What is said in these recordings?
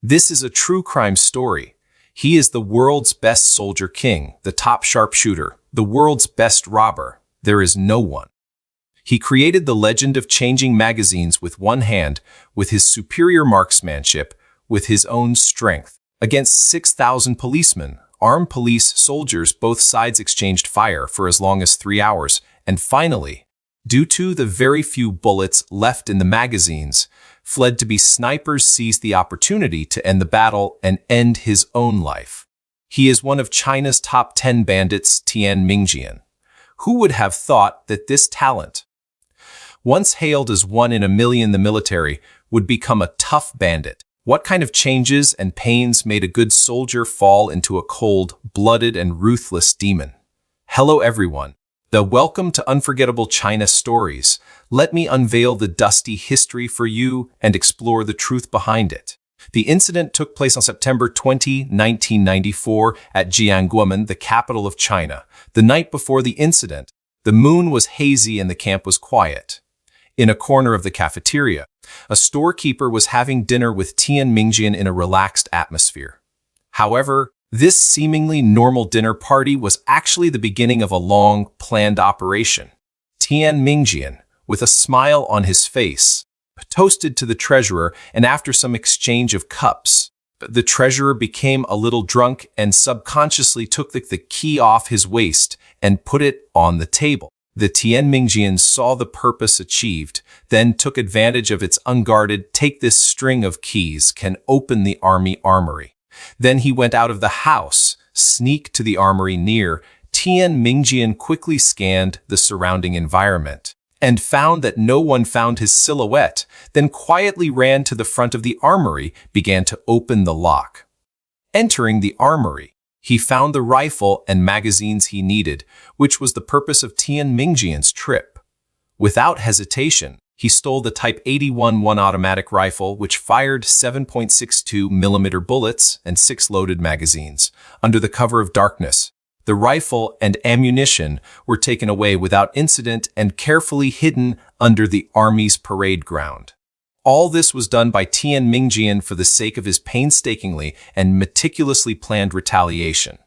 This is a true crime story. He is the world's best soldier king, the top sharpshooter, the world's best robber. There is no one. He created the legend of changing magazines with one hand, with his superior marksmanship, with his own strength. Against 6,000 policemen, armed police soldiers, both sides exchanged fire for as long as 3 hours, and finally, due to the very few bullets left in the magazines, fled to be snipers, seized the opportunity to end the battle and end his own life. He is one of China's top 10 bandits, Tian Mingjian. Who would have thought that this talent, once hailed as one in a million in the military, would become a tough bandit? What kind of changes and pains made a good soldier fall into a cold-blooded and ruthless demon? Hello everyone. Welcome to Unforgettable China Stories. Let me unveil the dusty history for you and explore the truth behind it. The incident took place on September 20, 1994 at Jiangguomen, the capital of China. The night before the incident, the moon was hazy and the camp was quiet. In a corner of the cafeteria, a storekeeper was having dinner with Tian Mingjian in a relaxed atmosphere. However, this seemingly normal dinner party was actually the beginning of a long, planned operation. Tian Mingjian, with a smile on his face, toasted to the treasurer, and after some exchange of cups, the treasurer became a little drunk and subconsciously took the key off his waist and put it on the table. The Tian Mingjian saw the purpose achieved, then took advantage of its unguarded, "Take this string of keys, can open the army armory." Then he went out of the house, sneaked to the armory near. Tian Mingjian quickly scanned the surrounding environment and found that no one found his silhouette, then quietly ran to the front of the armory, began to open the lock. Entering the armory, he found the rifle and magazines he needed, which was the purpose of Tian Mingjian's trip. Without hesitation, he stole the Type 81 automatic rifle, which fired 7.62 millimeter bullets and 6 loaded magazines. Under the cover of darkness, the rifle and ammunition were taken away without incident and carefully hidden under the army's parade ground. All this was done by Tian Mingjian for the sake of his painstakingly and meticulously planned retaliation.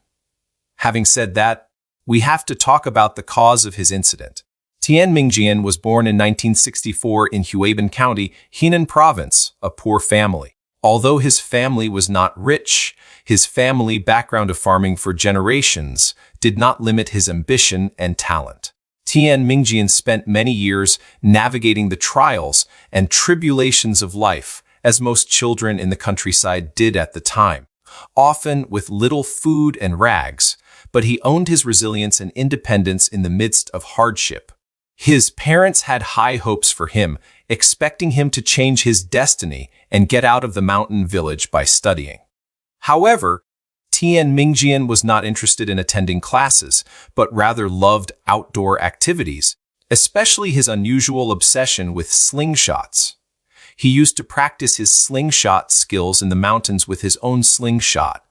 Having said that, we have to talk about the cause of his incident. Tian Mingjian was born in 1964 in Huaibin County, Henan Province, a poor family. Although his family was not rich, his family background of farming for generations did not limit his ambition and talent. Tian Mingjian spent many years navigating the trials and tribulations of life, as most children in the countryside did at the time, often with little food and rags, but he owned his resilience and independence in the midst of hardship. His parents had high hopes for him, expecting him to change his destiny and get out of the mountain village by studying. However, Tian Mingjian was not interested in attending classes, but rather loved outdoor activities, especially his unusual obsession with slingshots. He used to practice his slingshot skills in the mountains with his own slingshot,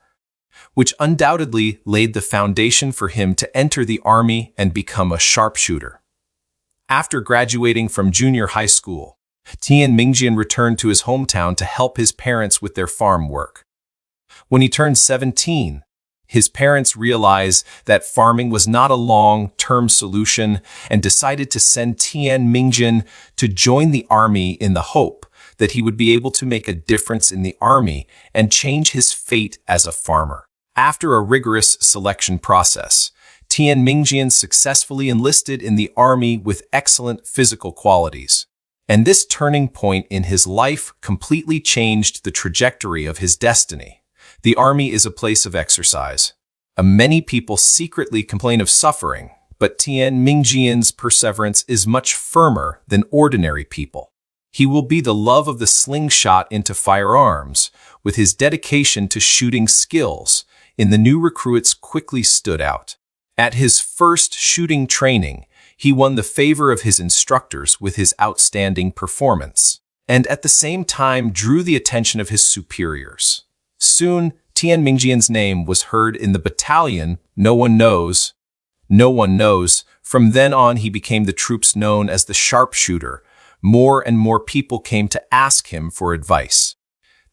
which undoubtedly laid the foundation for him to enter the army and become a sharpshooter. After graduating from junior high school, Tian Mingjian returned to his hometown to help his parents with their farm work. When he turned 17, his parents realized that farming was not a long-term solution and decided to send Tian Mingjian to join the army in the hope that he would be able to make a difference in the army and change his fate as a farmer. After a rigorous selection process, Tian Mingjian successfully enlisted in the army with excellent physical qualities. And this turning point in his life completely changed the trajectory of his destiny. The army is a place of exercise. Many people secretly complain of suffering, but Tian Mingjian's perseverance is much firmer than ordinary people. He will be the love of the slingshot into firearms, with his dedication to shooting skills, and the new recruits quickly stood out. At his first shooting training, he won the favor of his instructors with his outstanding performance, and at the same time drew the attention of his superiors. Soon, Tian Mingjian's name was heard in the battalion. No one knows. From then on, he became the troops known as the sharpshooter. More and more people came to ask him for advice.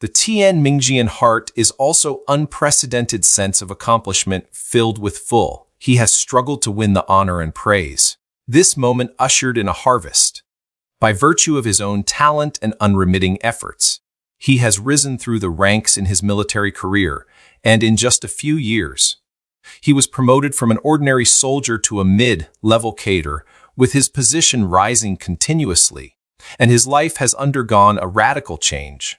The Tian Mingjian heart is also unprecedented sense of accomplishment filled with full. He has struggled to win the honor and praise. This moment ushered in a harvest. By virtue of his own talent and unremitting efforts, he has risen through the ranks in his military career, and in just a few years, he was promoted from an ordinary soldier to a mid-level cadre, with his position rising continuously, and his life has undergone a radical change.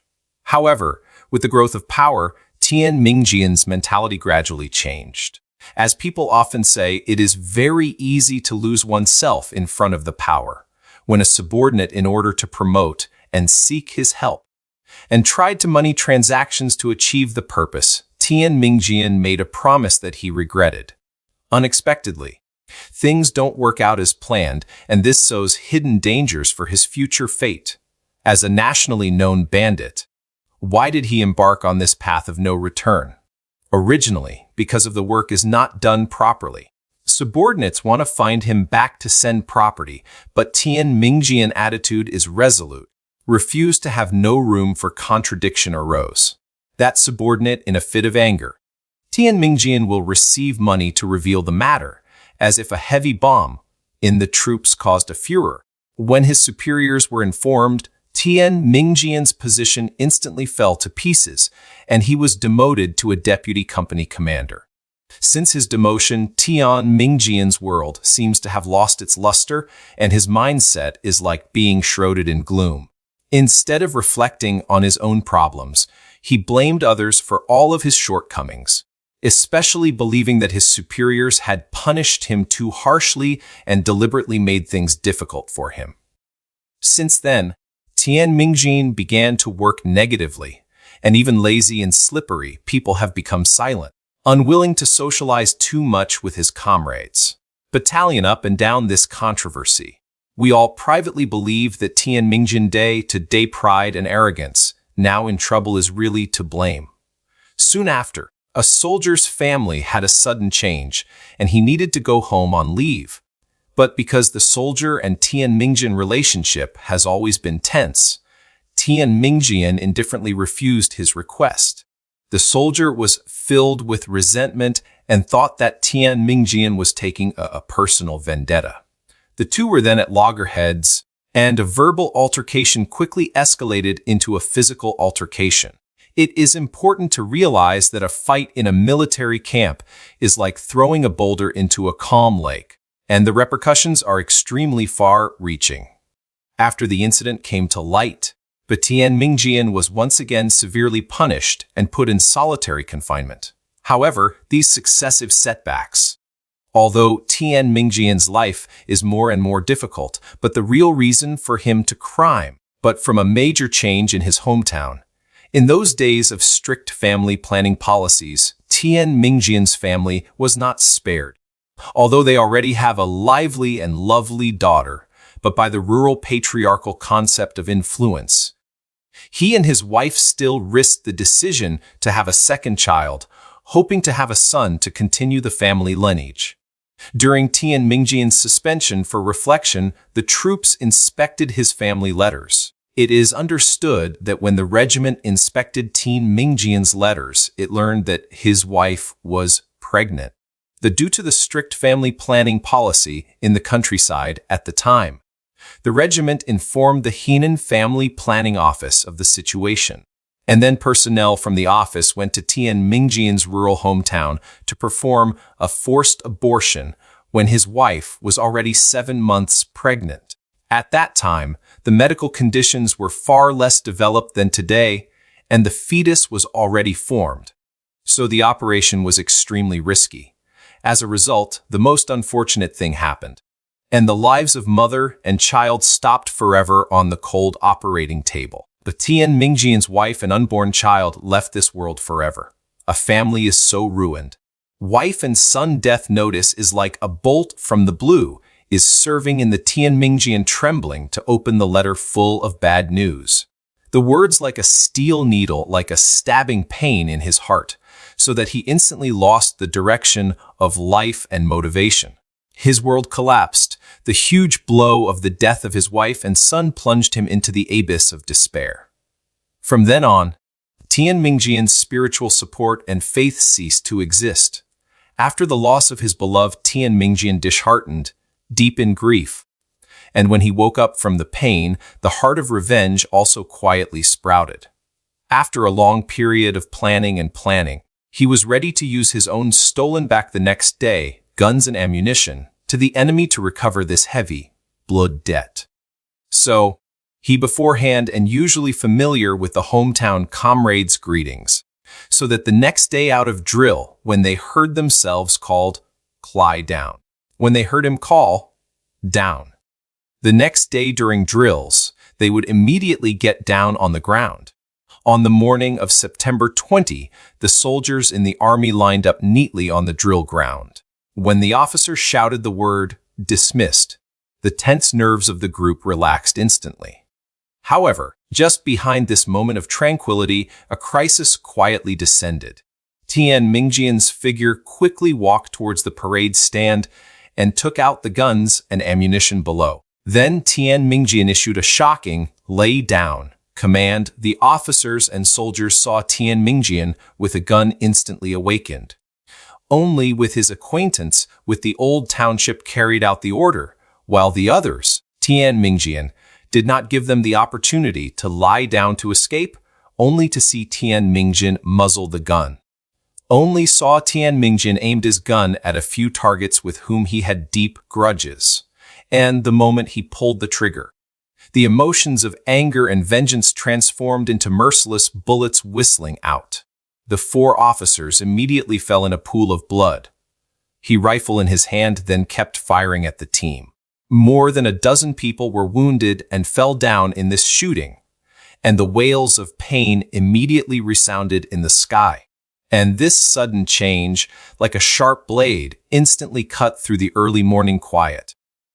However, with the growth of power, Tian Mingjian's mentality gradually changed. As people often say, it is very easy to lose oneself in front of the power, when a subordinate, in order to promote and seek his help, and tried to money transactions to achieve the purpose, Tian Mingjian made a promise that he regretted. Unexpectedly, things don't work out as planned, and this sows hidden dangers for his future fate. As a nationally known bandit, why did he embark on this path of no return? Originally, because of the work is not done properly. Subordinates want to find him back to send property, but Tian Mingjian attitude is resolute, refused to have no room for contradiction arose. That subordinate in a fit of anger, Tian Mingjian will receive money to reveal the matter, as if a heavy bomb in the troops caused a furor. When his superiors were informed, Tian Mingjian's position instantly fell to pieces, and he was demoted to a deputy company commander. Since his demotion, Tian Mingjian's world seems to have lost its luster, and his mindset is like being shrouded in gloom. Instead of reflecting on his own problems, he blamed others for all of his shortcomings, especially believing that his superiors had punished him too harshly and deliberately made things difficult for him. Since then, Tian Mingjian began to work negatively, and even lazy and slippery people have become silent, unwilling to socialize too much with his comrades. Battalion up and down this controversy, we all privately believe that Tian Mingjian day-to-day pride and arrogance, now in trouble, is really to blame. Soon after, a soldier's family had a sudden change, and he needed to go home on leave. But because the soldier and Tian Mingjian relationship has always been tense, Tian Mingjian indifferently refused his request. The soldier was filled with resentment and thought that Tian Mingjian was taking a personal vendetta. The two were then at loggerheads, and a verbal altercation quickly escalated into a physical altercation. It is important to realize that a fight in a military camp is like throwing a boulder into a calm lake, and the repercussions are extremely far-reaching. After the incident came to light, Tian Mingjian was once again severely punished and put in solitary confinement. However, these successive setbacks, although Tian Mingjian's life is more and more difficult, but the real reason for him to crime, but from a major change in his hometown. In those days of strict family planning policies, Tian Mingjian's family was not spared. Although they already have a lively and lovely daughter, but by the rural patriarchal concept of influence, he and his wife still risked the decision to have a second child, hoping to have a son to continue the family lineage. During Tian Mingjian's suspension for reflection, the troops inspected his family letters. It is understood that when the regiment inspected Tian Mingjian's letters, it learned that his wife was pregnant. Due to the strict family planning policy in the countryside at the time, the regiment informed the Henan Family Planning Office of the situation, and then personnel from the office went to Tian Mingjian's rural hometown to perform a forced abortion when his wife was already 7 months pregnant. At that time, the medical conditions were far less developed than today, and the fetus was already formed. So the operation was extremely risky. As a result, the most unfortunate thing happened, and the lives of mother and child stopped forever on the cold operating table. The Tian Mingjian's wife and unborn child left this world forever. A family is so ruined. Wife and son death notice is like a bolt from the blue, is serving in the Tian Mingjian trembling to open the letter full of bad news. The words like a steel needle, like a stabbing pain in his heart, so that he instantly lost the direction of life and motivation. His world collapsed. The huge blow of the death of his wife and son plunged him into the abyss of despair. From then on, Tian Mingjian's spiritual support and faith ceased to exist. After the loss of his beloved Tian Mingjian disheartened, deep in grief. And when he woke up from the pain, the heart of revenge also quietly sprouted. After a long period of planning, he was ready to use his own stolen back the next day, guns and ammunition, to the enemy to recover this heavy blood debt. So, he beforehand and usually familiar with the hometown comrades' greetings, so that the next day out of drill, when they heard themselves called, lie down. When they heard him call, down. The next day during drills, they would immediately get down on the ground. On the morning of September 20, the soldiers in the army lined up neatly on the drill ground. When the officer shouted the word, dismissed, the tense nerves of the group relaxed instantly. However, just behind this moment of tranquility, a crisis quietly descended. Tian Mingjian's figure quickly walked towards the parade stand and took out the guns and ammunition below. Then Tian Mingjian issued a shocking, lay down command. The officers and soldiers saw Tian Mingjian with a gun instantly awakened. Only with his acquaintance with the old township carried out the order, while the others, Tian Mingjian, did not give them the opportunity to lie down to escape, only to see Tian Mingjian muzzle the gun. Only saw Tian Mingjian aimed his gun at a few targets with whom he had deep grudges. And the moment he pulled the trigger, the emotions of anger and vengeance transformed into merciless bullets whistling out. The 4 officers immediately fell in a pool of blood. He, rifle in his hand, then kept firing at the team. More than a dozen people were wounded and fell down in this shooting, and the wails of pain immediately resounded in the sky. And this sudden change, like a sharp blade, instantly cut through the early morning quiet.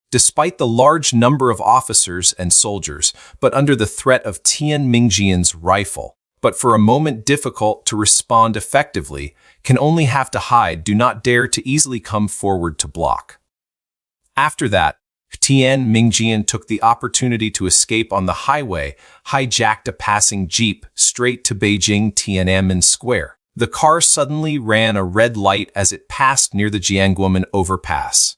Despite the large number of officers and soldiers, but under the threat of Tian Mingjian's rifle, but for a moment difficult to respond effectively, can only have to hide, do not dare to easily come forward to block. After that, Tian Mingjian took the opportunity to escape on the highway, hijacked a passing jeep straight to Beijing Tiananmen Square. The car suddenly ran a red light as it passed near the Jianguomen overpass.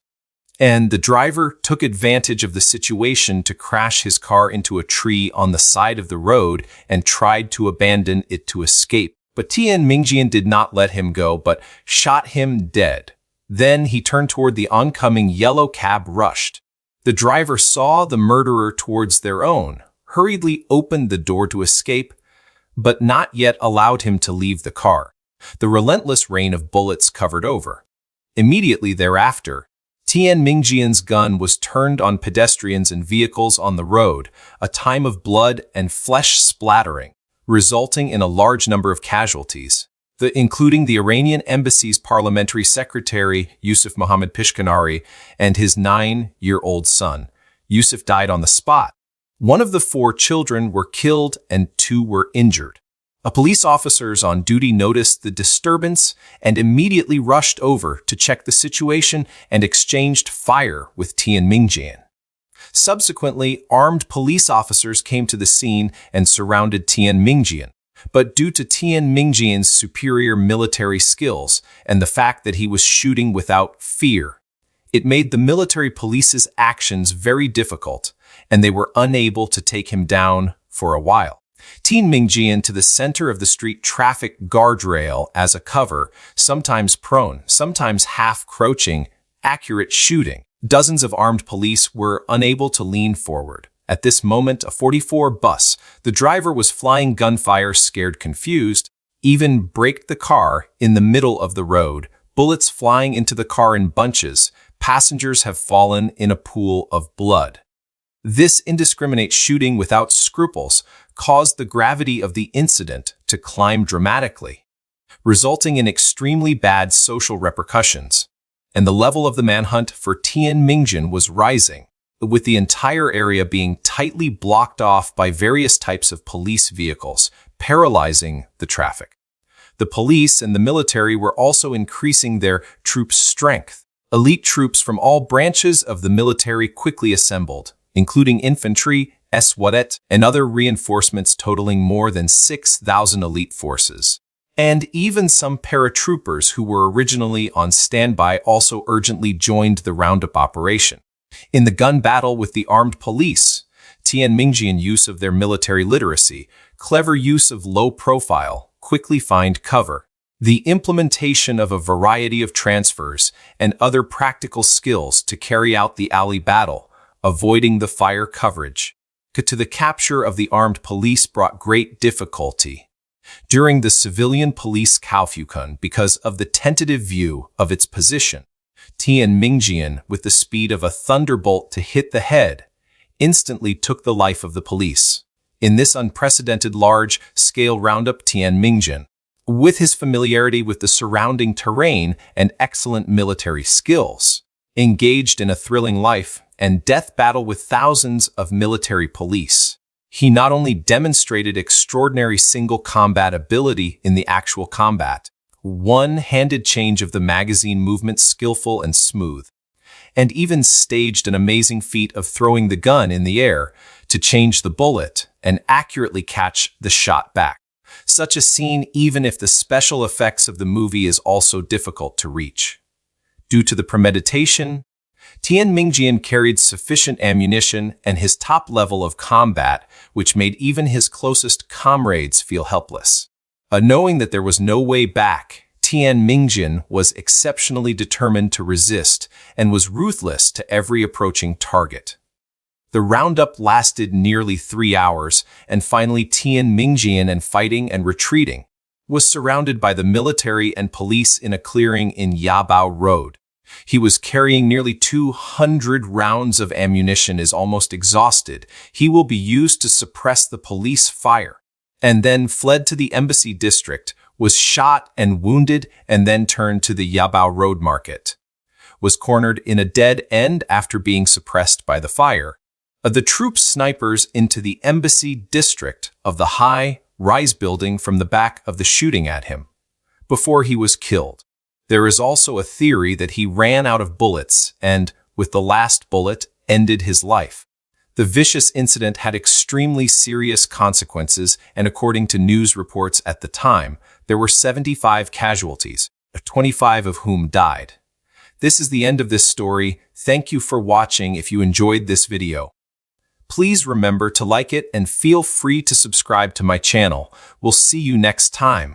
And the driver took advantage of the situation to crash his car into a tree on the side of the road and tried to abandon it to escape. But Tian Mingjian did not let him go, but shot him dead. Then he turned toward the oncoming yellow cab rushed. The driver saw the murderer towards their own, hurriedly opened the door to escape, but not yet allowed him to leave the car. The relentless rain of bullets covered over. Immediately thereafter, Tian Mingjian's gun was turned on pedestrians and vehicles on the road, a time of blood and flesh splattering, resulting in a large number of casualties, including the Iranian embassy's parliamentary secretary, Yusuf Mohammed Pishkanari, and his 9-year-old son. Yusuf died on the spot. 1 of the 4 children were killed and 2 were injured. Police officers on duty noticed the disturbance and immediately rushed over to check the situation and exchanged fire with Tian Mingjian. Subsequently, armed police officers came to the scene and surrounded Tian Mingjian. But due to Tian Mingjian's superior military skills and the fact that he was shooting without fear, it made the military police's actions very difficult, and they were unable to take him down for a while. Tian Mingjian to the center of the street traffic guardrail as a cover, sometimes prone, sometimes half-crouching, accurate shooting. Dozens of armed police were unable to lean forward. At this moment, a 44 bus, the driver was flying gunfire, scared, confused, even braked the car in the middle of the road, bullets flying into the car in bunches. Passengers have fallen in a pool of blood. This indiscriminate shooting without scruples caused the gravity of the incident to climb dramatically, resulting in extremely bad social repercussions. And the level of the manhunt for Tian Mingjian was rising, with the entire area being tightly blocked off by various types of police vehicles, paralyzing the traffic. The police and the military were also increasing their troops' strength. Elite troops from all branches of the military quickly assembled, including infantry Swadet, and other reinforcements totaling more than 6,000 elite forces. And even some paratroopers who were originally on standby also urgently joined the roundup operation. In the gun battle with the armed police, Tian Mingjian use of their military literacy, clever use of low profile, quickly find cover. The implementation of a variety of transfers and other practical skills to carry out the alley battle, avoiding the fire coverage, to the capture of the armed police brought great difficulty. During the civilian police Kaufukun, because of the tentative view of its position, Tian Mingjian, with the speed of a thunderbolt to hit the head, instantly took the life of the police. In this unprecedented large-scale roundup, Tian Mingjian, with his familiarity with the surrounding terrain and excellent military skills, engaged in a thrilling life and death battle with thousands of military police. He not only demonstrated extraordinary single combat ability in the actual combat, one-handed change of the magazine movement skillful and smooth, and even staged an amazing feat of throwing the gun in the air to change the bullet and accurately catch the shot back. Such a scene, even if the special effects of the movie is also difficult to reach. Due to the premeditation, Tian Mingjian carried sufficient ammunition and his top level of combat, which made even his closest comrades feel helpless. Knowing that there was no way back, Tian Mingjian was exceptionally determined to resist and was ruthless to every approaching target. The roundup lasted nearly 3 hours, and finally Tian Mingjian, and fighting and retreating, was surrounded by the military and police in a clearing in Yabao Road. He was carrying nearly 200 rounds of ammunition, is almost exhausted. He will be used to suppress the police fire, and then fled to the embassy district, was shot and wounded, and then turned to the Yabao Road market. Was cornered in a dead end after being suppressed by the fire. The troops snipers into the embassy district of the high-rise building from the back of the shooting at him, before he was killed. There is also a theory that he ran out of bullets and, with the last bullet, ended his life. The vicious incident had extremely serious consequences, and according to news reports at the time, there were 75 casualties, 25 of whom died. This is the end of this story. Thank you for watching. If you enjoyed this video, please remember to like it and feel free to subscribe to my channel. We'll see you next time.